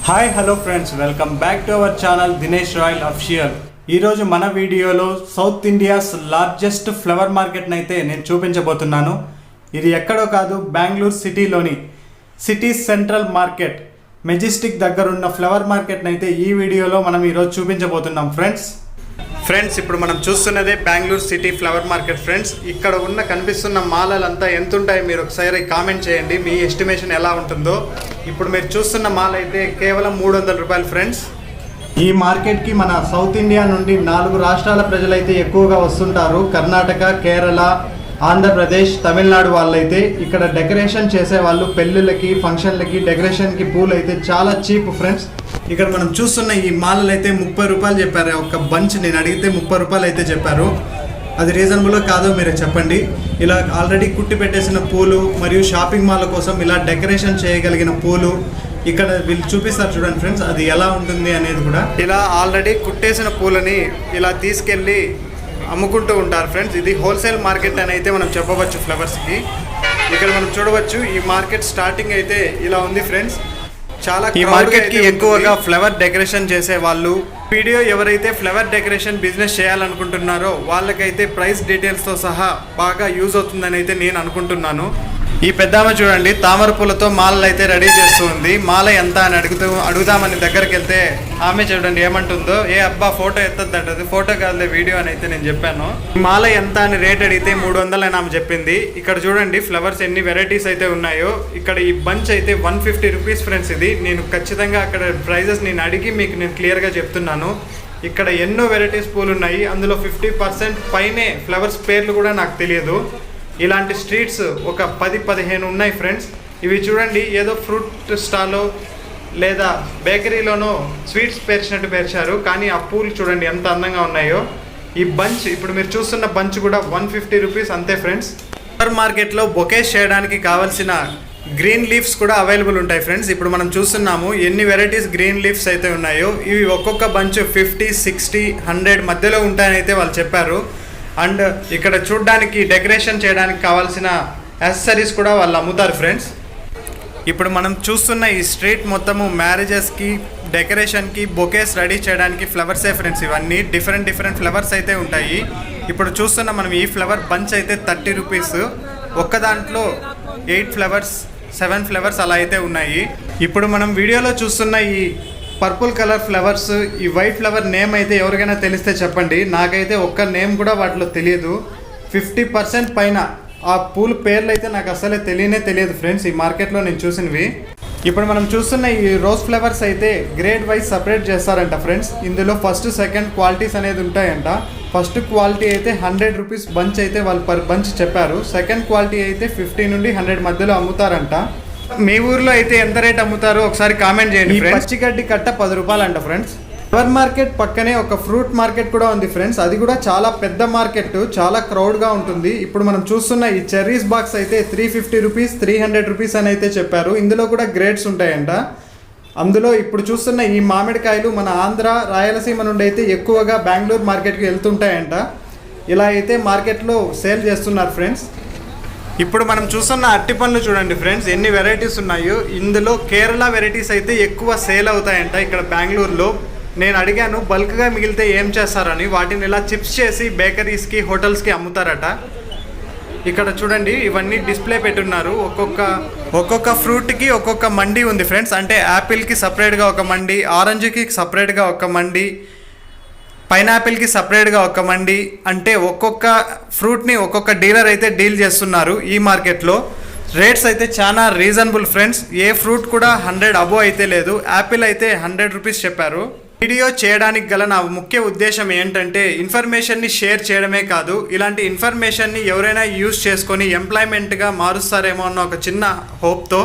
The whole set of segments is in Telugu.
Hi hello friends, welcome back to our channel Dinesh royal official. ఈరోజు మన వీడియోలో సౌత్ ఇండియాస్ లార్జెస్ట్ ఫ్లవర్ మార్కెట్ని అయితే నేను చూపించబోతున్నాను. ఇది ఎక్కడో కాదు, బెంగళూరు సిటీలోని సిటీ సెంట్రల్ మార్కెట్ మెజెస్టిక్ దగ్గరున్న ఫ్లవర్ మార్కెట్ని అయితే ఈ వీడియోలో మనం ఈరోజు చూపించబోతున్నాం ఫ్రెండ్స్. ఇప్పుడు మనం చూస్తున్నదే Bengaluru city flower market friends. ఇక్కడ కనిపిస్తున్న మాలలంతా ఎంత ఉంటాయి మీరు ఒకసారి కామెంట్ చేయండి, మీ ఎస్టిమేషన్ ఎలా ఉంటుందో. ఇప్పుడు మీరు చూస్తున్న మాల్ అయితే కేవలం 300 రూపాయలు ఫ్రెండ్స్. ఈ మార్కెట్కి మన సౌత్ ఇండియా నుండి 4 రాష్ట్రాల ప్రజలైతే ఎక్కువగా వస్తుంటారు. కర్ణాటక, కేరళ, ఆంధ్రప్రదేశ్, తమిళనాడు వాళ్ళైతే ఇక్కడ డెకరేషన్ చేసే వాళ్ళు పెళ్ళిళ్ళకి, ఫంక్షన్లకి డెకరేషన్కి పూలు అయితే చాలా చీప్ ఫ్రెండ్స్. ఇక్కడ మనం చూస్తున్న ఈ మాలలు అయితే 30 రూపాయలు చెప్పారు. ఒక బంచ్ నేను అడిగితే 30 రూపాయలు అయితే చెప్పారు. అది రీజనబుల్లో కాదో మీరు చెప్పండి. ఇలా ఆల్రెడీ కుట్టి పెట్టేసిన పూలు మరియు షాపింగ్ మాల్ కోసం ఇలా డెకరేషన్ చేయగలిగిన పూలు ఇక్కడ వీళ్ళు చూపిస్తారు చూడండి ఫ్రెండ్స్, అది ఎలా ఉంటుంది అనేది కూడా. ఇలా ఆల్రెడీ కుట్టేసిన పూలని ఇలా తీసుకెళ్ళి అమ్ముకుంటూ ఉంటారు ఫ్రెండ్స్. ఇది హోల్సేల్ మార్కెట్ అని అయితే మనం చెప్పవచ్చు ఫ్లవర్స్కి. ఇక్కడ మనం చూడవచ్చు ఈ మార్కెట్ స్టార్టింగ్ అయితే ఇలా ఉంది ఫ్రెండ్స్. చాలా ఈ మార్కెట్కి ఎక్కువగా ఫ్లవర్ డెకరేషన్ చేసే వాళ్ళు, వీడియో ఎవరైతే ఫ్లవర్ డెకరేషన్ బిజినెస్ చేయాలనుకుంటున్నారో వాళ్ళకైతే ప్రైస్ డీటెయిల్స్తో సహా బాగా యూజ్ అవుతుందని అయితే నేను అనుకుంటున్నాను. ఈ పెద్దామ చూడండి, తామర పూలతో మాలలు అయితే రెడీ చేస్తూ ఉంది. మాల ఎంత అని అడుగుదామని దగ్గరికి వెళ్తే ఆమె చూడండి ఏమంటుందో, ఏ అబ్బా ఫోటో ఎత్తద్దంటది. ఫోటో కాదులే వీడియో అని అయితే నేను చెప్పాను. మాల ఎంత అని రేట్ అడిగితే 300 అని ఆమె చెప్పింది. ఇక్కడ చూడండి ఫ్లవర్స్ ఎన్ని వెరైటీస్ అయితే ఉన్నాయో. ఇక్కడ ఈ బంచ్ అయితే 150 రూపీస్ ఫ్రెండ్స్. ఇది నేను ఖచ్చితంగా అక్కడ ప్రైజెస్ నేను అడిగి మీకు నేను క్లియర్గా చెప్తున్నాను. ఇక్కడ ఎన్నో వెరైటీస్ పూలు ఉన్నాయి. అందులో 50% పైనే ఫ్లవర్స్ పేర్లు కూడా నాకు తెలియదు. ఇలాంటి స్ట్రీట్స్ ఒక 10-15 ఉన్నాయి ఫ్రెండ్స్. ఇవి చూడండి, ఏదో ఫ్రూట్ స్టాల్లో లేదా బేకరీలోనో స్వీట్స్ పేర్చినట్టు పేర్చారు, కానీ ఆ పూలు చూడండి ఎంత అందంగా ఉన్నాయో. ఈ బంచ్ ఇప్పుడు మీరు చూస్తున్న బంచ్ కూడా 150 రూపీస్ అంతే ఫ్రెండ్స్. సూపర్ మార్కెట్లో బొకేస్ చేయడానికి కావాల్సిన గ్రీన్ లీవ్స్ కూడా అవైలబుల్ ఉంటాయి ఫ్రెండ్స్. ఇప్పుడు మనం చూస్తున్నాము ఎన్ని వెరైటీస్ గ్రీన్ లీవ్స్ అయితే ఉన్నాయో. ఇవి ఒక్కొక్క బంచ్ 50, 60, 100 మధ్యలో ఉంటాయని అయితే వాళ్ళు చెప్పారు. అండ్ ఇక్కడ చూడడానికి డెకరేషన్ చేయడానికి కావాల్సిన యాక్సెసరీస్ కూడా వాళ్ళు అమ్ముతారు ఫ్రెండ్స్. ఇప్పుడు మనం చూస్తున్న ఈ స్ట్రీట్ మొత్తము మ్యారేజెస్కి, డెకరేషన్కి, బొకేస్ రెడీ చేయడానికి ఫ్లవర్సే ఫ్రెండ్స్. ఇవన్నీ డిఫరెంట్ ఫ్లవర్స్ అయితే ఉంటాయి. ఇప్పుడు చూస్తున్న మనం ఈ ఫ్లవర్ బంచ్ అయితే 30 రూపీస్. ఒక్క దాంట్లో 8 ఫ్లవర్స్, 7 ఫ్లవర్స్ అలా అయితే ఉన్నాయి. ఇప్పుడు మనం వీడియోలో చూస్తున్న ఈ పర్పుల్ కలర్ ఫ్లవర్స్, ఈ వైట్ ఫ్లవర్ నేమ్ అయితే ఎవరికైనా తెలిస్తే చెప్పండి. నాకైతే ఒక్క నేమ్ కూడా వాటిలో తెలియదు. 50% పైన ఆ పూల పేర్లు అయితే నాకు అసలే తెలియదు ఫ్రెండ్స్ ఈ మార్కెట్లో నేను చూసినవి. ఇప్పుడు మనం చూస్తున్న ఈ రోజ్ ఫ్లవర్స్ అయితే గ్రేడ్ వైజ్ సపరేట్ చేస్తారంట ఫ్రెండ్స్. ఇందులో ఫస్ట్, సెకండ్ క్వాలిటీస్ అనేది ఉంటాయంట. ఫస్ట్ క్వాలిటీ అయితే 100 రూపీస్ బంచ్ అయితే వాళ్ళు పర్ బంచ్ చెప్పారు. సెకండ్ క్వాలిటీ అయితే 50 నుండి 100 మధ్యలో అమ్ముతారంట. మీ ఊర్లో అయితే ఎంత రేట్ అమ్ముతారో ఒకసారి కామెంట్ చేయండి. పచ్చిగడ్డి కట్ట 10 రూపాయలు అంట ఫ్రెండ్స్. ఫ్లవర్ మార్కెట్ పక్కనే ఒక ఫ్రూట్ మార్కెట్ కూడా ఉంది ఫ్రెండ్స్. అది కూడా చాలా పెద్ద మార్కెట్, చాలా క్రౌడ్గా ఉంటుంది. ఇప్పుడు మనం చూస్తున్న ఈ చెర్రీస్ బాక్స్ అయితే 350 రూపీస్, 300 రూపీస్ అని అయితే చెప్పారు. ఇందులో కూడా గ్రేడ్స్ ఉంటాయంట. అందులో ఇప్పుడు చూస్తున్న ఈ మామిడికాయలు మన ఆంధ్ర, రాయలసీమ నుండి అయితే ఎక్కువగా బెంగళూరు మార్కెట్కి వెళ్తుంటాయంట. ఇలా అయితే మార్కెట్లో సేల్ చేస్తున్నారు ఫ్రెండ్స్. ఇప్పుడు మనం చూస్తున్న అట్టి పండ్లు చూడండి ఫ్రెండ్స్, ఎన్ని వెరైటీస్ ఉన్నాయో. ఇందులో కేరళ వెరైటీస్ అయితే ఎక్కువ సేల్ అవుతాయంట ఇక్కడ బెంగళూరులో. నేను అడిగాను బల్క్గా మిగిలితే ఏం చేస్తారని. వాటిని ఇలా చిప్స్ చేసి బేకరీస్కి, హోటల్స్కి అమ్ముతారట. ఇక్కడ చూడండి ఇవన్నీ డిస్ప్లే పెట్టున్నారు. ఒక్కొక్క ఫ్రూట్కి ఒక్కొక్క మండి ఉంది ఫ్రెండ్స్. అంటే యాపిల్కి సపరేట్గా ఒక మండి, ఆరెంజ్కి సపరేట్గా ఒక మండి, పైనాపిల్కి సపరేట్గా ఒక మండి. అంటే ఒక్కొక్క ఫ్రూట్ని ఒక్కొక్క డీలర్ అయితే డీల్ చేస్తున్నారు ఈ మార్కెట్లో. రేట్స్ అయితే చాలా రీజనబుల్ ఫ్రెండ్స్. ఏ ఫ్రూట్ కూడా 100 అబో అయితే లేదు. యాపిల్ అయితే 100 రూపీస్ చెప్పారు. వీడియో చేయడానికి గల నా ముఖ్య ఉద్దేశం ఏంటంటే ఇన్ఫర్మేషన్ని షేర్ చేయడమే కాదు, ఇలాంటి ఇన్ఫర్మేషన్ని ఎవరైనా యూజ్ చేసుకొని ఎంప్లాయ్మెంట్గా మారుస్తారేమో అన్న ఒక చిన్న హోప్తో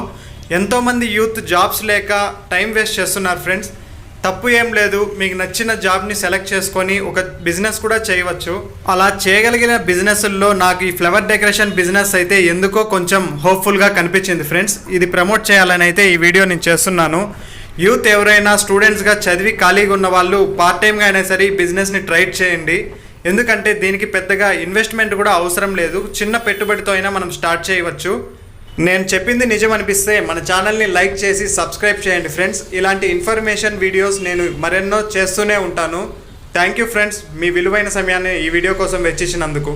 ఎంతోమంది యూత్ జాబ్స్ లేక టైం వేస్ట్ చేస్తున్నారు ఫ్రెండ్స్. తప్పు ఏం లేదు, మీకు నచ్చిన జాబ్ని సెలెక్ట్ చేసుకొని ఒక బిజినెస్ కూడా చేయవచ్చు. అలా చేయగలిగిన బిజినెస్ల్లో నాకు ఈ ఫ్లవర్ డెకరేషన్ బిజినెస్ అయితే ఎందుకో కొంచెం హోప్ఫుల్గా కనిపించింది ఫ్రెండ్స్. ఇది ప్రమోట్ చేయాలని అయితే ఈ వీడియో నేను చేస్తున్నాను. యూత్ ఎవరైనా స్టూడెంట్స్గా చదివి ఖాళీగా ఉన్న వాళ్ళు పార్ట్ టైంగా అయినా సరే ఈ బిజినెస్ని ట్రై చేయండి. ఎందుకంటే దీనికి పెద్దగా ఇన్వెస్ట్మెంట్ కూడా అవసరం లేదు. చిన్న పెట్టుబడితో అయినా మనం స్టార్ట్ చేయవచ్చు. నేను చెప్పింది నిజం అనిపిస్తే మన ఛానల్ని లైక్ చేసి సబ్స్క్రైబ్ చేయండి ఫ్రెండ్స్. ఇలాంటి ఇన్ఫర్మేషన్ వీడియోస్ నేను మరెన్నో చేస్తూనే ఉంటాను. థ్యాంక్ యూ ఫ్రెండ్స్, మీ విలువైన సమయాన్ని ఈ వీడియో కోసం వెచ్చించినందుకు.